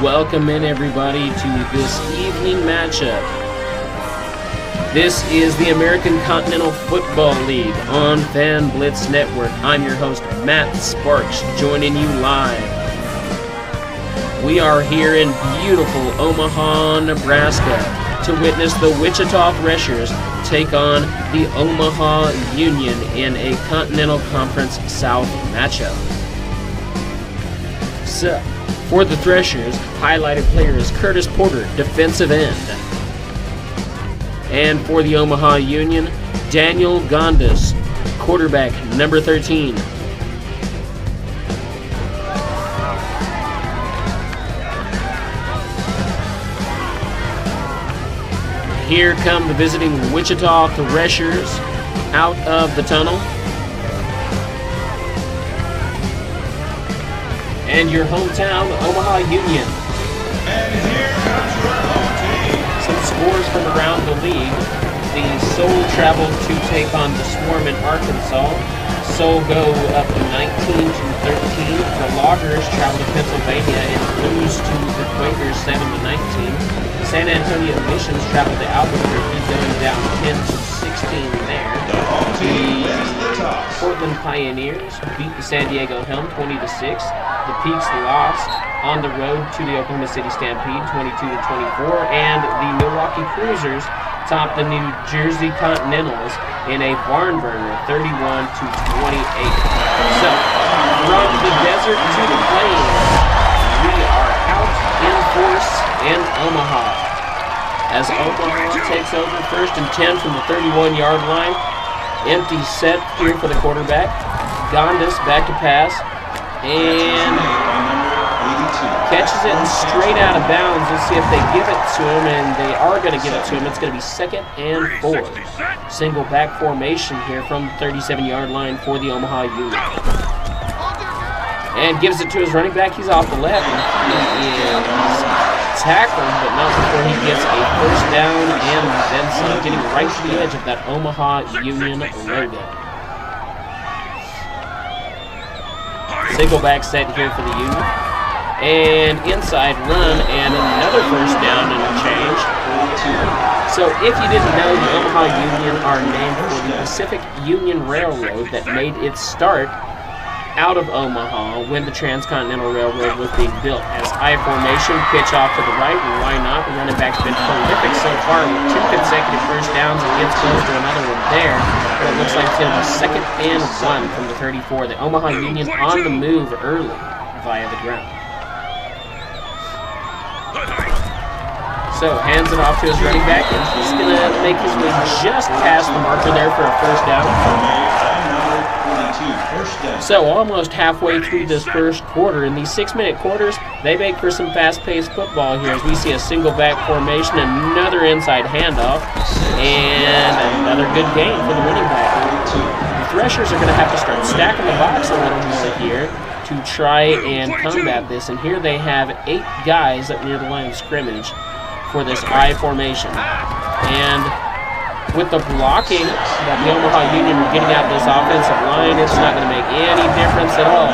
Welcome in, everybody, to this evening matchup. This is the American Continental Football League on Fan Blitz Network. I'm your host, Matt Sparks, joining you live. We are here in beautiful Omaha, Nebraska, to witness the Wichita Threshers take on the Omaha Union in a Continental Conference South matchup. So, for the Threshers, highlighted player is Curtis Porter, defensive end. And for the Omaha Union, Daniel Gondas, quarterback, number 13. Here come the visiting Wichita Threshers out of the tunnel. And your hometown, Omaha Union. And here comes your home team. Some scores from around the league. The Soul traveled to take on the Swarm in Arkansas. Soul go up 19-13. The Loggers travel to Pennsylvania and lose to the Quakers 7-19. San Antonio Missions travel to Albuquerque, going down 10-16 there. The home team wins the toss. Portland Pioneers beat the San Diego Helm 20-6. The Peaks lost on the road to the Oklahoma City Stampede 22-24, and the Milwaukee Cruisers topped the New Jersey Continentals in a barn burner 31-28. So, from the desert to the plains, we are out in force in Omaha. As Omaha takes over 1st and 10 from the 31-yard line. Empty set here for the quarterback. Gondas back to pass. And catches it straight out of bounds. Let's see if they give it to him, and they are going to give it to him. It's going to be 2nd and 4. Single back formation here from the 37-yard line for the Omaha Union. And gives it to his running back. He's off the left. He is tackled, but not before he gets a first down and then some, getting right to the edge of that Omaha Union logo. Single back set here for the Union. And inside run and another first down and a change. So if you didn't know, the Omaha Union are named for the Pacific Union Railroad that made its start out of Omaha when the Transcontinental Railroad was being built. As I formation, pitch off to the right, and why not? The running back's been prolific so far with 2 consecutive first downs and gets close to another one there. But it looks like it's going to be 2nd and 1 from the 34. The Omaha Union on the move early via the ground. So, hands it off to his running back, and he's going to make his way just past the marker there for a first down. So, almost halfway through this first quarter. In these 6-minute quarters, they make for some fast-paced football here as we see a single back formation, another inside handoff, and another good gain for the running back. The Threshers are going to have to start stacking the box a little more here to try and combat this, and here they have 8 guys up near the line of scrimmage for this I formation. And with the blocking that the Omaha Union are getting out of this offensive line, it's not going to make any difference at all.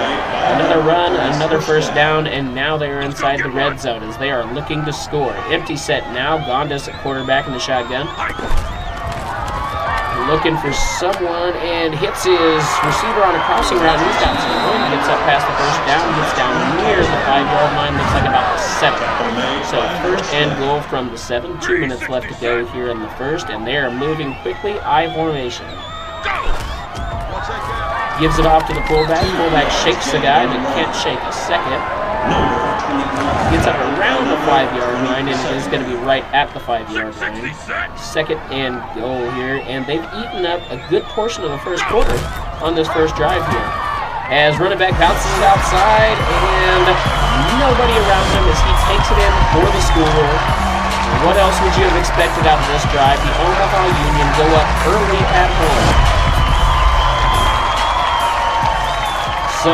Another run, another first down, and now they are inside the red zone as they are looking to score. Empty set now. Gondas at quarterback in the shotgun. Looking for someone and hits his receiver on a crossing route. He's got someone. Gets up past the first down. Gets down near the 5-yard line. Looks like about the 7. So 1st and goal from the 7. 2 minutes left to go here in the first, and they are moving quickly. I formation. Gives it off to the fullback. Fullback shakes the guy, but can't shake a second. Gets up around the 5-yard line, and it is going to be right at the 5-yard line. 2nd and goal here, and they've eaten up a good portion of the first quarter on this first drive here. As running back bounces it outside, and nobody around him as he takes it in for the score. What else would you have expected out of this drive? The Omaha Union go up early at home. So,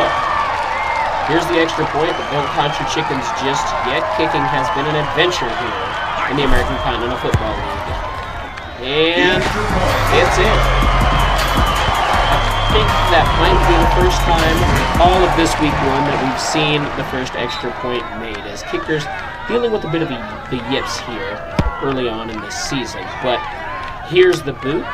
here's the extra point, but don't count your chickens just yet. Kicking has been an adventure here in the American Continental Football League. And it's in. think that might be the first time all of this week one that we've seen the first extra point made, as kickers dealing with a bit of the yips here early on in this season. But here's the boot,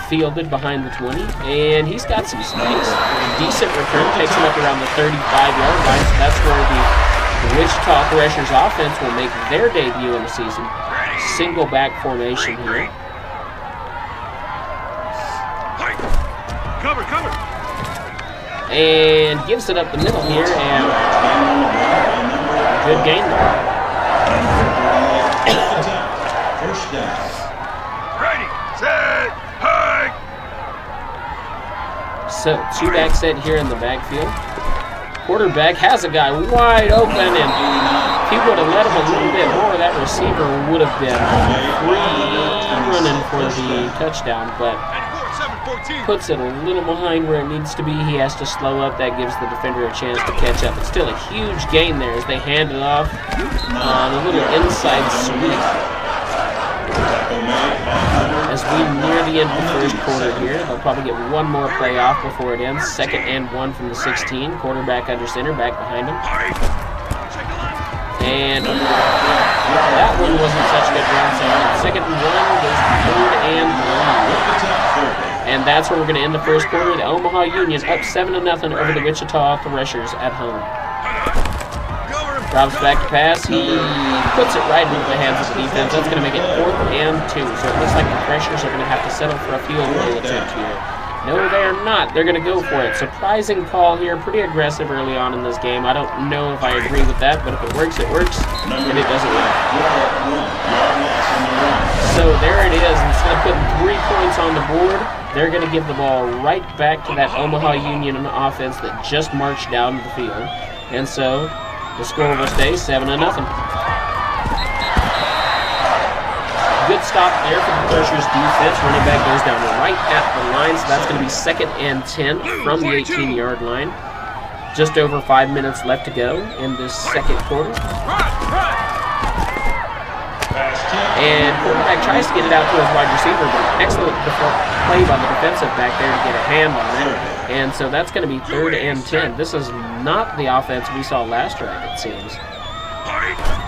fielded behind the 20, and he's got some space. Decent return, takes him up around the 35-yard line, so that's where the Wichita Threshers offense will make their debut in the season. Single back formation here. Cover, cover. And gives it up the middle here, and good gain there. First down. Ready, set, hike. So, two-back set here in the backfield. Quarterback has a guy wide open, and if he would have let him a little bit more, that receiver would have been free running for the touchdown, but puts it a little behind where it needs to be. He has to slow up. That gives the defender a chance to catch up. It's still a huge gain there as they hand it off on a little inside sweep. As we near the end of the first quarter here, they'll probably get one more play off before it ends. 2nd and 1 from the 16. Quarterback under center, back behind him. And that one wasn't such a good ground sound. 2nd and 1 goes to 3rd and 3. And that's where we're going to end the first quarter. The Omaha Union up 7-0 over the Wichita Threshers at home. Drops back to pass. He puts it right into the hands of the defense. That's going to make it 4th and 2. So it looks like the Threshers are going to have to settle for a field goal attempt here. No, they are not. They're going to go for it. Surprising call here. Pretty aggressive early on in this game. I don't know if I agree with that, but if it works, it works. And it doesn't work. So there it is. Instead of putting 3 points on the board, they're going to give the ball right back to that Omaha Union offense that just marched down the field. And so the score will stay 7-0. Good stop there for the Threshers defense. Running back goes down right at the line, so that's going to be 2nd and 10 from the 18-yard line. Just over 5 minutes left to go in this second quarter. And quarterback tries to get it out to his wide receiver, but excellent play by the defensive back there to get a hand on it. And so that's going to be 3rd and 10. This is not the offense we saw last drive, it seems.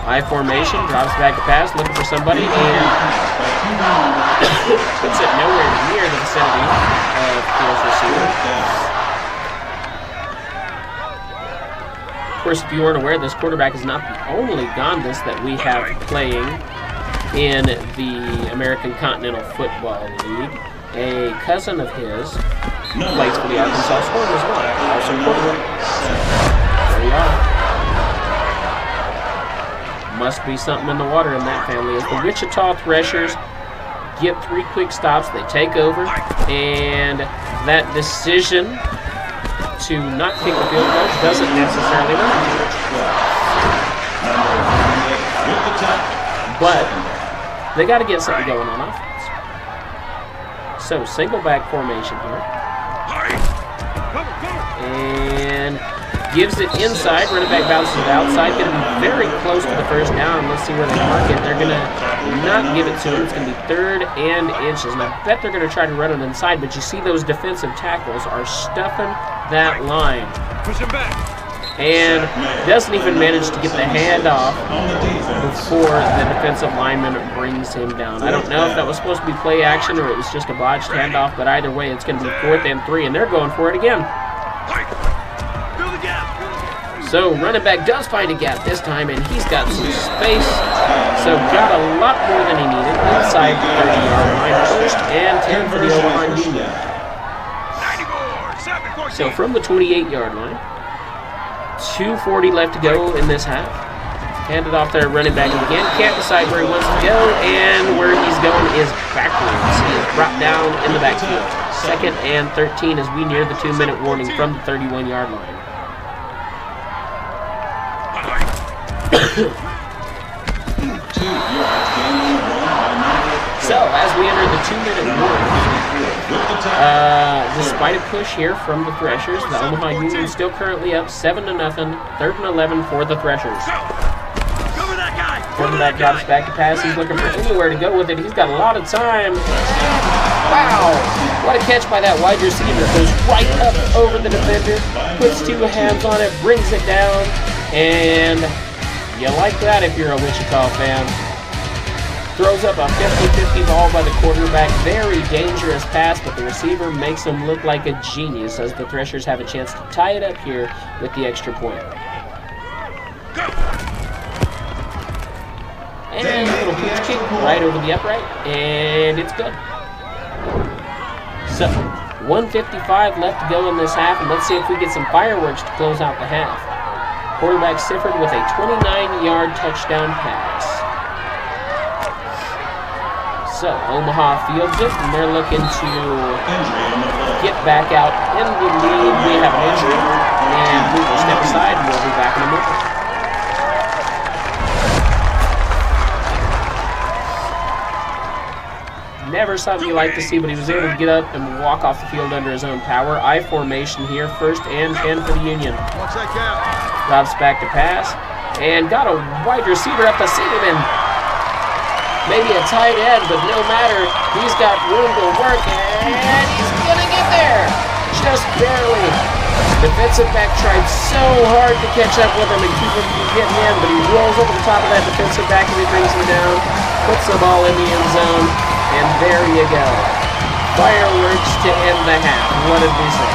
High formation, drops back to pass, looking for somebody, and puts it nowhere near the vicinity of Field's receiver. Of course, if you weren't aware, this quarterback is not the only Gondas that we have playing in the American Continental Football League. A cousin of his plays for the Arkansas Storm as well, also quarterback. There you are. Must be something in the water in that family. As the Wichita Threshers get 3 quick stops, they take over, and that decision to not kick the field goal doesn't necessarily matter. But they got to get something going on offense. So single back formation here, and gives it inside. Running back bounces it outside. Going to be very close to the first down. Let's see where they mark it. They're going to not give it to him. It's going to be 3rd and inches. And I bet they're going to try to run it inside, but you see those defensive tackles are stuffing that line. Push him back. And doesn't even manage to get the hand off before the defensive lineman brings him down. I don't know if that was supposed to be play action or it was just a botched handoff, but either way, it's going to be 4th and 3, and they're going for it again. So running back does find a gap this time, and he's got some space. So got a lot more than he needed inside the 30-yard line. 1st and 10 for the Omaha Union. So from the 28-yard line, 2:40 left to go in this half. Handed off there, running back again. Can't decide where he wants to go, and where he's going is backwards. He is brought down in the backfield. 2nd and 13 as we near the 2-minute warning from the 31-yard line. So, as we enter the 2-minute warning, despite a push here from the Threshers, the Omaha Union still currently up 7-0, 3rd and 11 for the Threshers. Cover that guy! Quarterback drops back to pass. He's looking for anywhere to go with it. He's got a lot of time. Wow! What a catch by that wide receiver. Goes right up over the defender, puts two hands on it, brings it down, and you like that if you're a Wichita fan. Throws up a 50-50 ball by the quarterback. Very dangerous pass, but the receiver makes him look like a genius as the Threshers have a chance to tie it up here with the extra point. And a little pitch kick right over the upright, and it's good. So, 1:55 left to go in this half, and let's see if we get some fireworks to close out the half. Quarterback Sifford with a 29-yard touchdown pass. So, Omaha fields it, and they're looking to get back out in the lead. We have an injury, and we will step aside, and we'll be back in a moment. Never something you like to see, but he was able to get up and walk off the field under his own power. I formation here, 1st and 10 for the Union. Drops back to pass, and got a wide receiver up to see him in. Maybe a tight end, but no matter. He's got room to work, and he's gonna get there. Just barely. Defensive back tried so hard to catch up with him and keep him from getting in, but he rolls over the top of that defensive back and he brings him down, puts the ball in the end zone, and there you go. Fireworks to end the half. What did we say?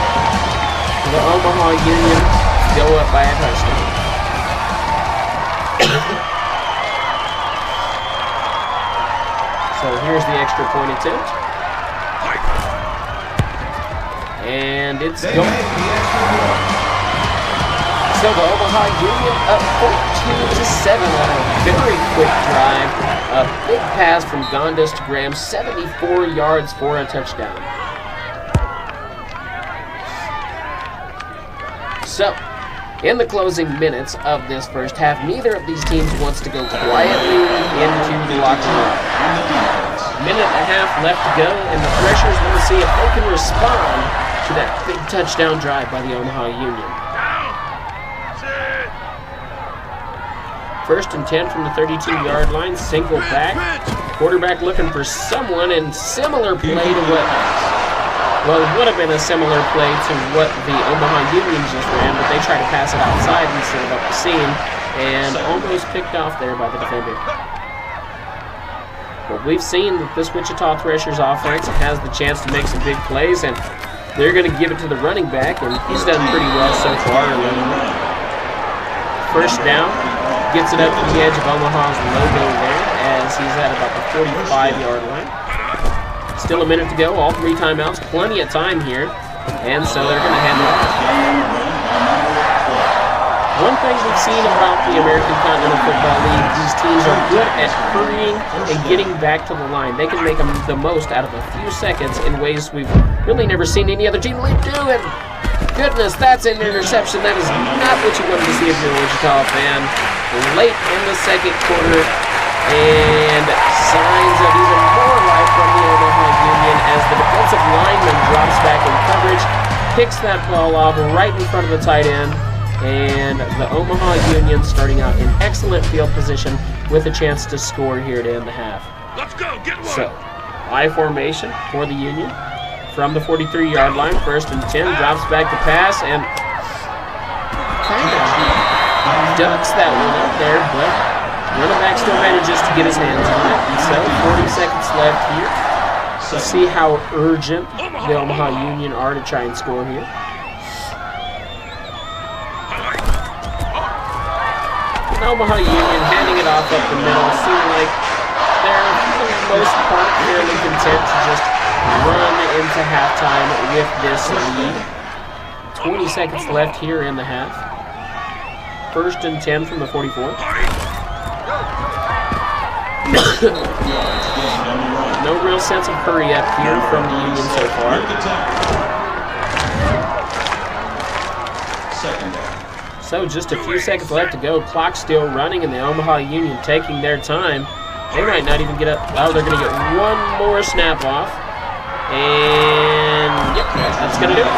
The Omaha Union go up by a touchdown. So here's the extra point attempt. And it's going. So the Omaha Union up 14-7 on a very quick drive. A big pass from Gondas to Graham, 74 yards for a touchdown. So, in the closing minutes of this first half, neither of these teams wants to go quietly into the locker room. Minute and a half left to go, and the Threshers want to see if they can respond to that big touchdown drive by the Omaha Union. 1st and 10 from the 32-yard line, single back. Quarterback looking for someone, and similar play to what, well, it would have been a similar play to what the Omaha Union just ran, but they tried to pass it outside instead of up the seam, and almost picked off there by the defender. But we've seen that this Wichita Threshers offense has the chance to make some big plays, and they're going to give it to the running back, and he's done pretty well so far. 1st down, gets it up to the edge of Omaha's logo there as he's at about the 45-yard line. Still a minute to go, all 3 timeouts, plenty of time here, and so they're going to hand it off. One thing we've seen about the American Continental Football League, these teams are good at hurrying and getting back to the line. They can make the most out of a few seconds in ways we've really never seen any other team really do. And goodness, that's an interception. That is not what you wanted to see if you're a Wichita fan. Late in the second quarter, and signs of even more life from the Omaha Union as the defensive lineman drops back in coverage, picks that ball off right in front of the tight end, and the Omaha Union starting out in excellent field position with a chance to score here to end the half. Let's go, get one. So, I formation for the Union from the 43-yard line, 1st and 10, drops back to pass, and kind of ducks that one up there, but running back still manages to get his hands on it. And so 40 seconds left here to see how urgent the Omaha Union are to try and score here. And Omaha Union handing it off up the middle, seem like they're for the most part fairly content to just run into halftime with this lead. 20 seconds left here in the half. 1st and 10 from the 44. No real sense of hurry up here from the Union so far. So just a few seconds left to go. Clock still running, and the Omaha Union taking their time. They might not even get up. Oh, they're going to get one more snap off. And, yep, that's going to do it.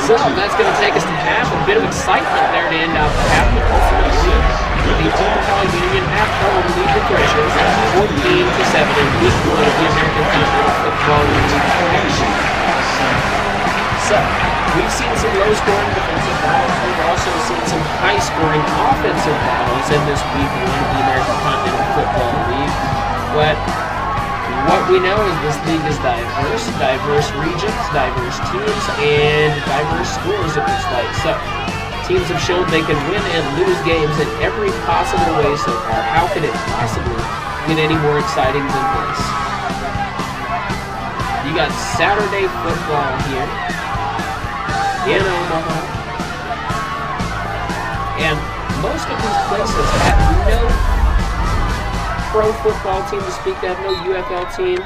So that's going to take us to half. A bit of excitement there to end out the half, but ultimately the Omaha Union have high-scoring offensive battles in this week one of the American Continental Football League. But what we know is this league is diverse regions, diverse teams, and diverse scores, it looks like. So, teams have shown they can win and lose games in every possible way so far. How could it possibly get any more exciting than this? You got Saturday football here in Omaha. And most of these places have no pro football team to speak of, no UFL team.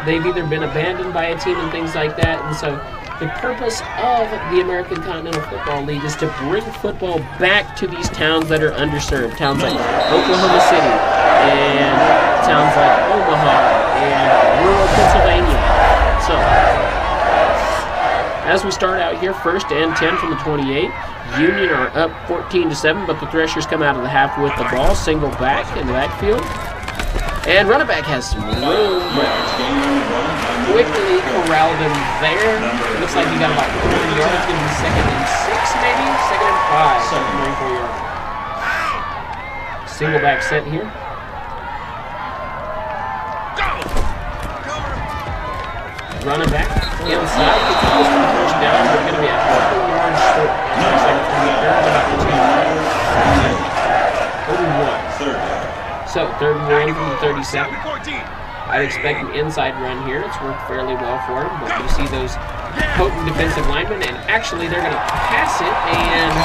They've either been abandoned by a team and things like that. And so the purpose of the American Continental Football League is to bring football back to these towns that are underserved. Towns like Oklahoma City and towns like Omaha and rural Pennsylvania. So, as we start out here, 1st and 10 from the 28. Union are up 14-7, but the Threshers come out of the half with the ball. Single back in the backfield. And running back has some room. Quickly corralled him there. Looks like he got about 40 yards. Going to be 2nd and 6, maybe? 2nd and 5. 34 yards. Single back set here. Running back inside. It's close to the first down. We're going to be a couple yards short. Looks like it's going to be about 2 yards. 31. So, 3rd and 1 from the 37. I'd expect an inside run here. It's worked fairly well for him, but you see those potent defensive linemen, and actually they're going to pass it, and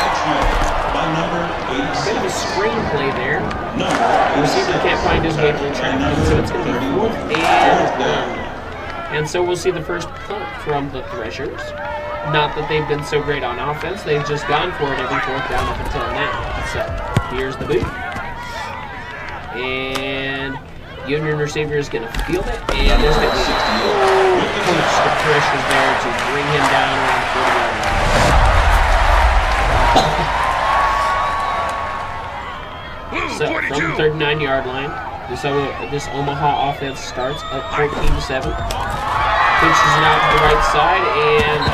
a bit of a screenplay there. The receiver can't find his way through traffic, so it's going to be 4th and 1. And so we'll see the first punt from the Threshers. Not that they've been so great on offense. They've just gone for it every 4th down up until now. So, here's the boot. And Union receiver is going to field it, and there's going to be a push the Threshers there to bring him down around the 40-yard line. So from the 39-yard line, this Omaha offense starts up 14-7. Pitches it out to the right side and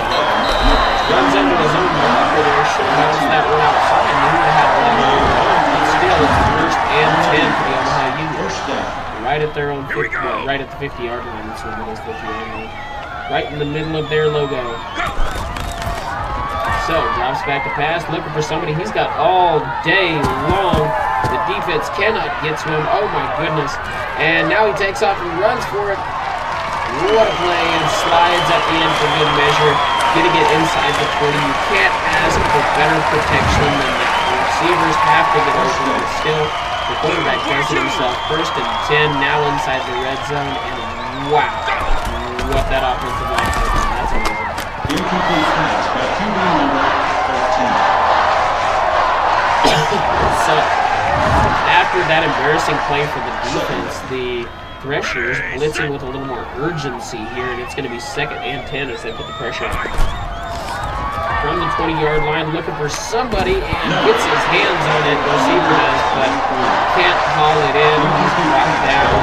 runs under his own blocker there. Should have bounced that one outside, and he would have had a lot of room. But still, it's 1st and 10 for the Omaha Union. Right at their own 50, right at the 50-yard line. That's what it is, 50-yard line. Right in the middle of their logo. So, drops back to pass, looking for somebody. He's got all day long. The defense cannot get to him. Oh, my goodness. And now he takes off and runs for it. What a play, and slides at the end for good measure. Getting it inside the 20. You can't ask for better protection than that. The receivers have to get open, but still, the quarterback does it himself. 1st and 10, now inside the red zone, and wow, what that offensive line did. That's amazing. Incomplete pass by QB number 13. So, after that embarrassing play for the defense, the Threshers blitzing with a little more urgency here, and it's going to be 2nd and 10 as they put the pressure on. From the 20-yard line, looking for somebody, and gets his hands on it. The receiver does, but can't haul it in. He's dropped down,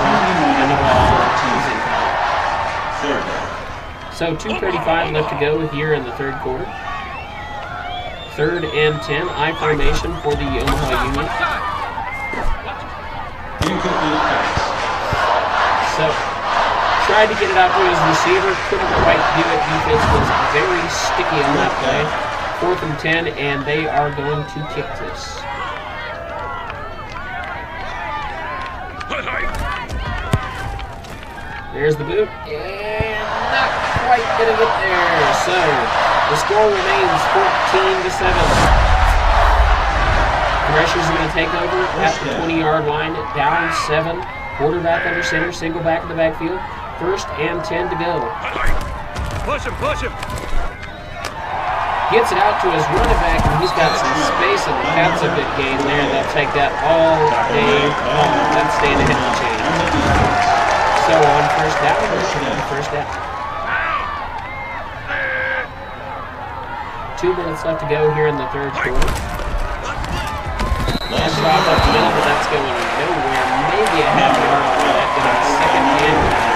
and the ball is incomplete. So 2:35 left to go here in the 3rd quarter. 3rd and 10, I formation for the Omaha Union. Incomplete pass. So, tried to get it out to his receiver, couldn't quite do it. Defense was very sticky on that play. 4th and 10, and they are going to kick this. There's the boot, and not quite gonna get there. So, the score remains 14-7. Threshers are going to take over at the 20-yard line, down 7. Quarterback under center, single back in the backfield. 1st and 10 to go. Push him, push him. Gets it out to his running back, and he's got some space, and that's a good gain there. They'll take that all day long. That's staying ahead of the chain. So on 1st down, first down. 2 minutes left to go here in the 3rd quarter. Last drop up the middle, but that's going nowhere. Maybe a half yard on that. Going to 2nd and 9.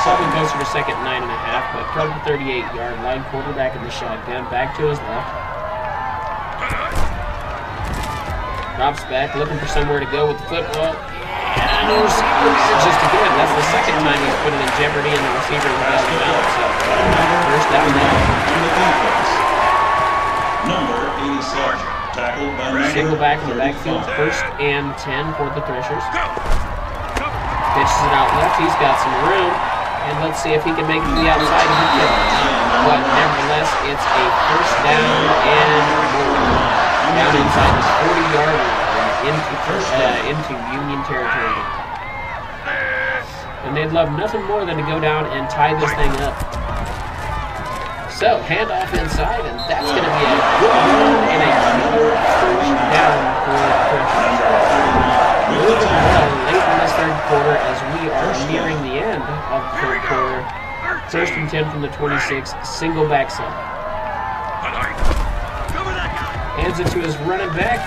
Probably closer to 2nd and 9.5, but from the 38-yard line, quarterback in the shotgun, back to his left. Drops back, looking for somewhere to go with the football. And the receiver manages to get it. That's the second time he's put it in jeopardy, and the receiver is out of bounds. So, first down there. Number 87, tackled by number Single back in the 35. backfield, first and 10 for the Threshers. Pitches it out left. He's got some room. And let's see if he can make it to the outside. He can. But nevertheless, it's a first down and down inside the 40-yard line into Union territory. And they'd love nothing more than to go down and tie this thing up. So, handoff inside, and that's going to be a good run and another first down for the Threshers. Moving well late in this third quarter as we are nearing the end of the third quarter. First and 10 from the 26, single back set. Hands it to his running back.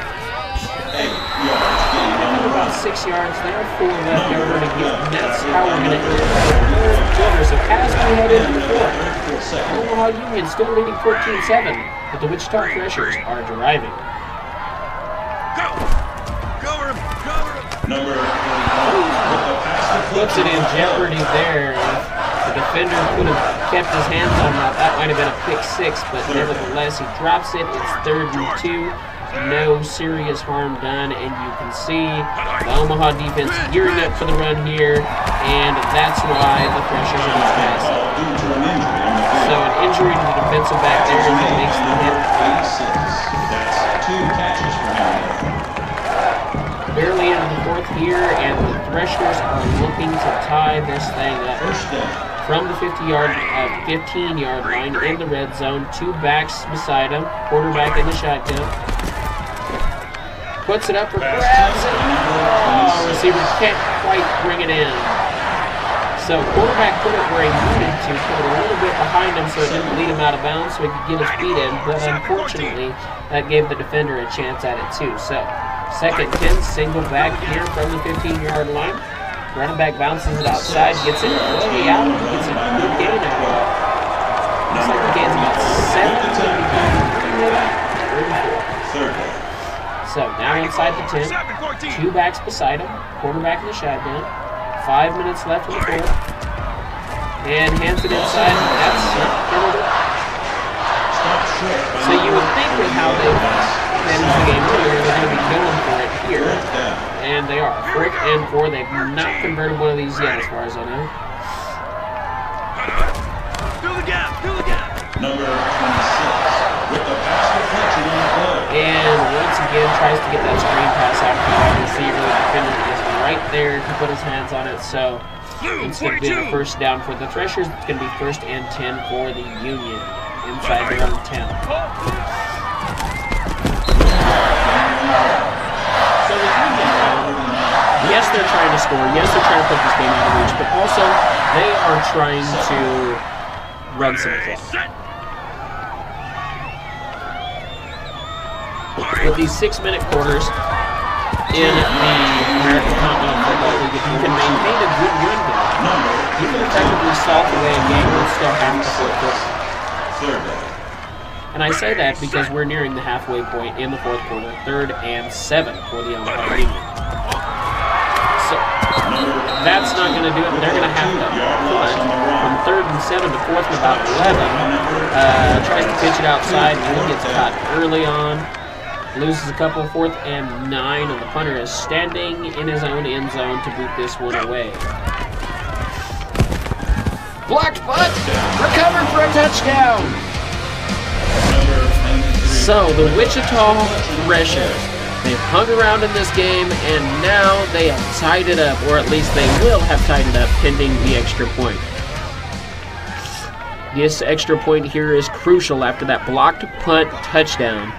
About 6 yards there, 4 left over to get, and that's how we're going to end the third quarter. So as we head into the fourth, Omaha Union still leading 14-7, but the Wichita Threshers are driving. Number 41, with the pass deflection. Puts it in jeopardy there. The defender could have kept his hands on that. That might have been a pick six, but nevertheless, he drops it. It's 3rd and 2. No serious harm done, and you can see the Omaha defense gearing up for the run here, and that's why the Threshers are going to pass. So an injury to the defensive back there as he makes the hit. That's 2 catches for him. Barely into the fourth here, and the Threshers are looking to tie this thing up. First down. From the 15-yard line in the red zone, 2 backs beside him, quarterback in the shotgun. Puts it up for grabs, and receiver can't quite bring it in. So quarterback put it where he needed to, put it a little bit behind him so it didn't lead him out of bounds so he could get his feet in, but unfortunately that gave the defender a chance at it too. So second 10, single back here from the 15-yard line. Running back bounces it outside, gets it way out, gets a good gain out of it. Looks like the gain's about 7, maybe 34. So now inside the 10, 2 backs beside him, quarterback in the shotgun, 5 minutes left in the fourth, and hands it inside, and that's penalty. So you would think with how they managed the game earlier, they're going to be going for it here, and they are. 4th and 4, they've not converted one of these yet as far as I know. Through the gap, through the gap. Number 26, with the pass deflection on the play. And once again tries to get that screen pass out to the receiver. The defender is right there to put his hands on it. So instead of being a first down for the Threshers, it's going to be 1st and 10 for the Union inside their own 10. So the Union, yes, they're trying to score. Yes, they're trying to put this game out of reach, but also they are trying to run some clock. With these 6-minute quarters in the American Continental Football League, if you can maintain a good run game, you can effectively salt away a game with still half the fourth quarter. And I say that because we're nearing the halfway point in the fourth quarter, 3rd and 7 for the Omaha Union. So that's not going to do it. They're going to have to punt from 3rd and 7 to 4th and about 11. Tries to pitch it outside, and he gets caught early on. Loses a couple, 4th and 9, and the punter is standing in his own end zone to boot this one away. Blocked punt, recovered for a touchdown. So the Wichita Threshers, they've hung around in this game, and now they have tied it up, or at least they will have tied it up pending the extra point. This extra point here is crucial after that blocked punt touchdown.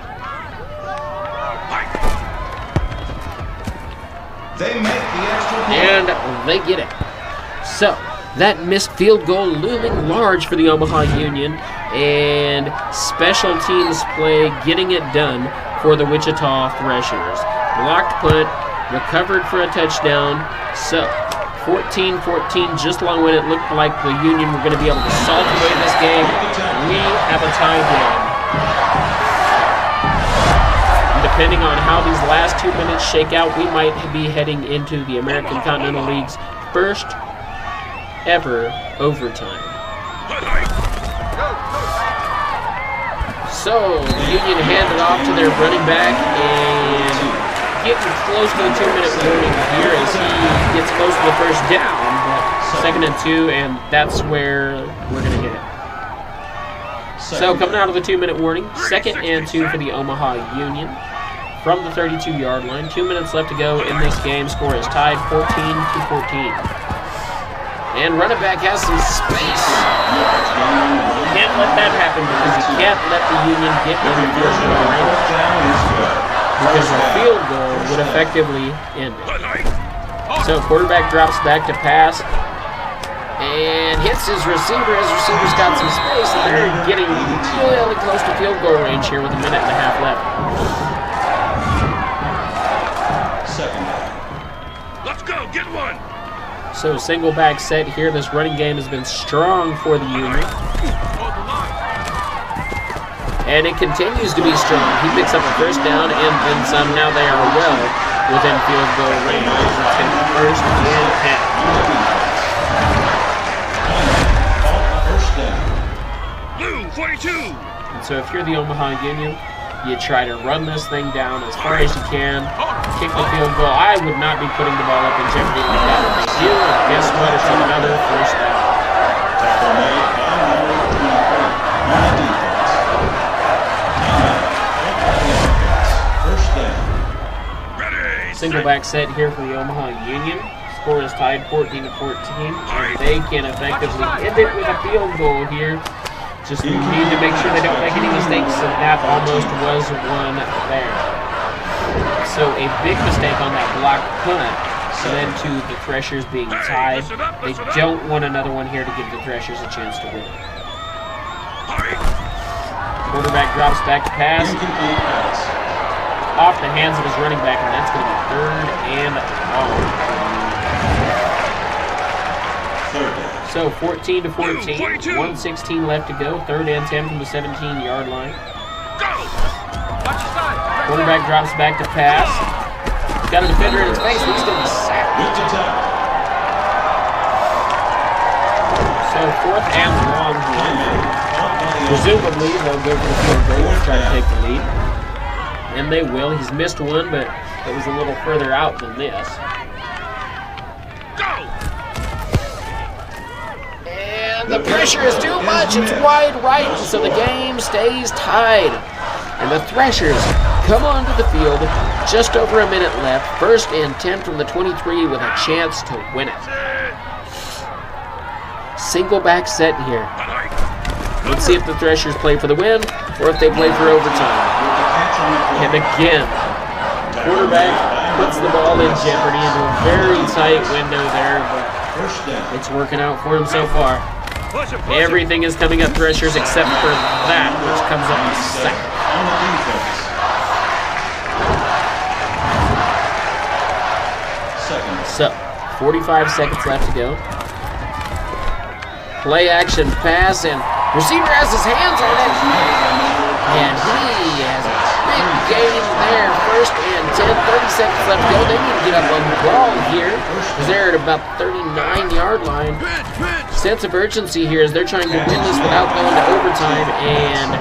They make the extra point. And they get it. So, that missed field goal looming large for the Omaha Union, and special teams play getting it done for the Wichita Threshers. Blocked punt, recovered for a touchdown. So, 14-14, just along when it looked like the Union were going to be able to salt away this game, we have a tie game. The depending on how these last 2 minutes shake out, we might be heading into the American Continental League's first ever overtime. So, the Union handed off to their running back and getting close to the 2-minute warning here as he gets close to the first down. But 2nd and 2, and that's where we're going to hit it. So, coming out of the 2-minute warning, 2nd and 2 for the Omaha Union from the 32-yard line. 2 minutes left to go in this game. Score is tied 14-14. And running back has some space. Can't let that happen because you can't let the Union get in the field goal range. Because a field goal would effectively end it. So quarterback drops back to pass and hits his receiver as receiver's got some space. And they're getting really close to field goal range here with a minute and a half left. Let's go, get one. So single back set here. This running game has been strong for the Union. And it continues to be strong. He picks up a first down and then some. Now they are well within field goal range. It's going to be first and 10. Blue 42. And so if you're the Omaha Union, you try to run this thing down as far as you can. Kick the field goal. I would not be putting the ball up in jeopardy like that. If they do, and guess what? It's another first down. Single back set here for the Omaha Union. Score is tied 14-14. And they can effectively end it with a field goal here. Just need to make sure they don't make any mistakes, and that almost was one there. So a big mistake on that block punt led to the Threshers being tied. They don't want another one here to give the Threshers a chance to win. Quarterback drops back to pass. Off the hands of his running back, and that's going to be 3rd and long. So 14-14, 1:16 left to go. 3rd and 10 from the 17-yard line. Quarterback drops back to pass. He's got a defender in his face. He's going to be sacked. So 4th and long here. Presumably they'll go for the field goal and try to take the lead. And they will. He's missed one, but it was a little further out than this. And the pressure is too much. It's wide right, so the game stays tied. And the Threshers come onto the field. Just over a minute left. 1st and 10 from the 23 with a chance to win it. Single back set here. Let's see if the Threshers play for the win or if they play for overtime. And again, quarterback puts the ball in jeopardy into a very tight window there, but it's working out for him so far. Everything is coming up Threshers except for that, which comes up second. So, 45 seconds left to go. Play action pass, and receiver has his hands on it. And he has a big gain there. 1st and 10, 30 seconds left to go. They need to get up on the ball here because they're at about 39-yard line. Sense of urgency here as they're trying to win this without going to overtime. And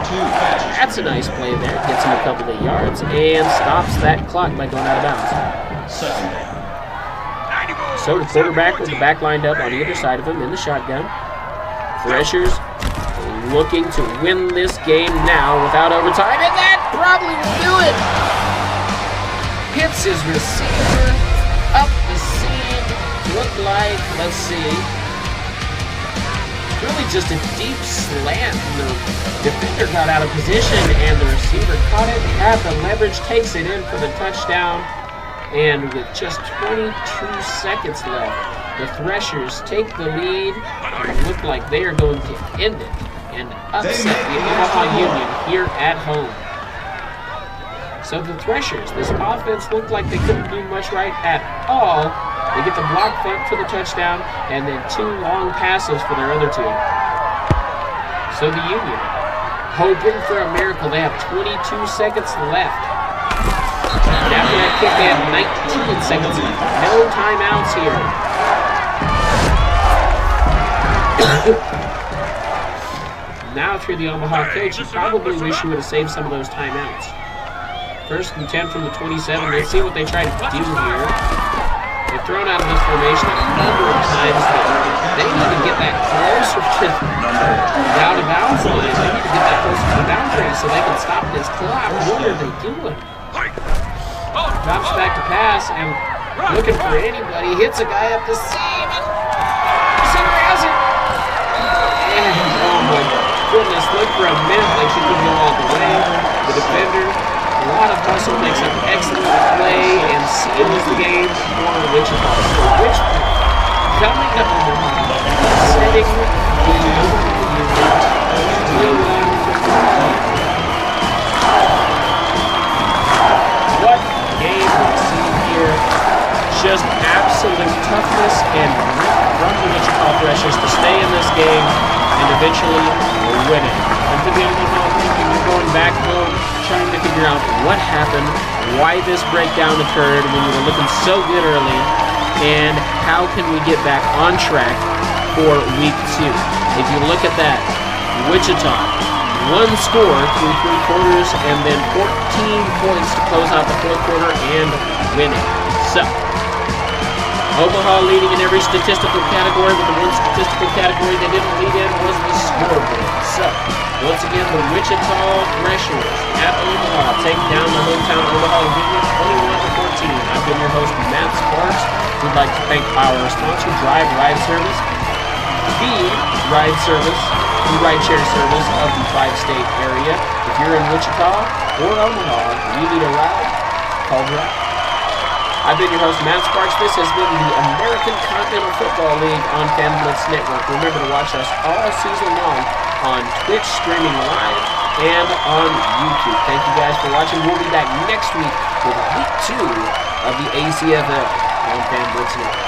that's a nice play there. Gets him a couple of yards and stops that clock by going out of bounds. So the quarterback with the back lined up on either side of him in the shotgun. Threshers looking to win this game now without overtime, and that probably will do it. Hits his receiver up the seam. Looked like, let's see, really just a deep slant. The defender got out of position, and the receiver caught it, had the leverage, takes it in for the touchdown, and with just 22 seconds left, the Threshers take the lead and look like they are going to end it and upset the Omaha Union here at home. So the Threshers, this offense looked like they couldn't do much right at all. They get the block punt for the touchdown and then 2 long passes for their other 2. So the Union, hoping for a miracle, they have 22 seconds left. kick in, 19 seconds left. No timeouts here. Now if you're the Omaha coach, you probably wish you would have saved some of those timeouts. First and 10 from the 27. Let's see what they try to do here. They've thrown out of this formation a number of times, but they need to get that closer to the out-of-bounds line. They need to get that closer to the boundary so they can stop this clock. What are they doing? Drops back to pass and looking for anybody. Hits a guy up the seam. Receiver has it. And, oh my goodness, look for a minute like she could go all the way. The defender, a lot of hustle, makes an excellent play and seals the game for Wichita. So Wichita coming to Omaha, setting the What game we've seen here. Just absolute toughness and grit from the Wichita Threshers to stay in this game and eventually win it. And for the Omaha thinking, you're going back home, trying to figure out what happened, why this breakdown occurred when you were looking so good early, and how can we get back on track for week 2. If you look at that, Wichita, 1 score through 3 quarters, and then 14 points to close out the 4th quarter and winning. So, Omaha leading in every statistical category, but the one statistical category they didn't lead in was the scoreboard. So, once again, the Wichita Threshers at Omaha take down the hometown Omaha Union 21-14. I've been your host, Matt Sparks. We'd like to thank our sponsor, Drive Ride Service, the ride service, the rideshare service of the 5-state area. If you're in Wichita or Omaha, you need a ride, call Drive. I've been your host, Matt Sparks. This has been the American Continental Football League on FanBlitz Network. Remember to watch us all season long on Twitch, streaming live, and on YouTube. Thank you guys for watching. We'll be back next week with week 2 of the ACFL on FanBlitz Network.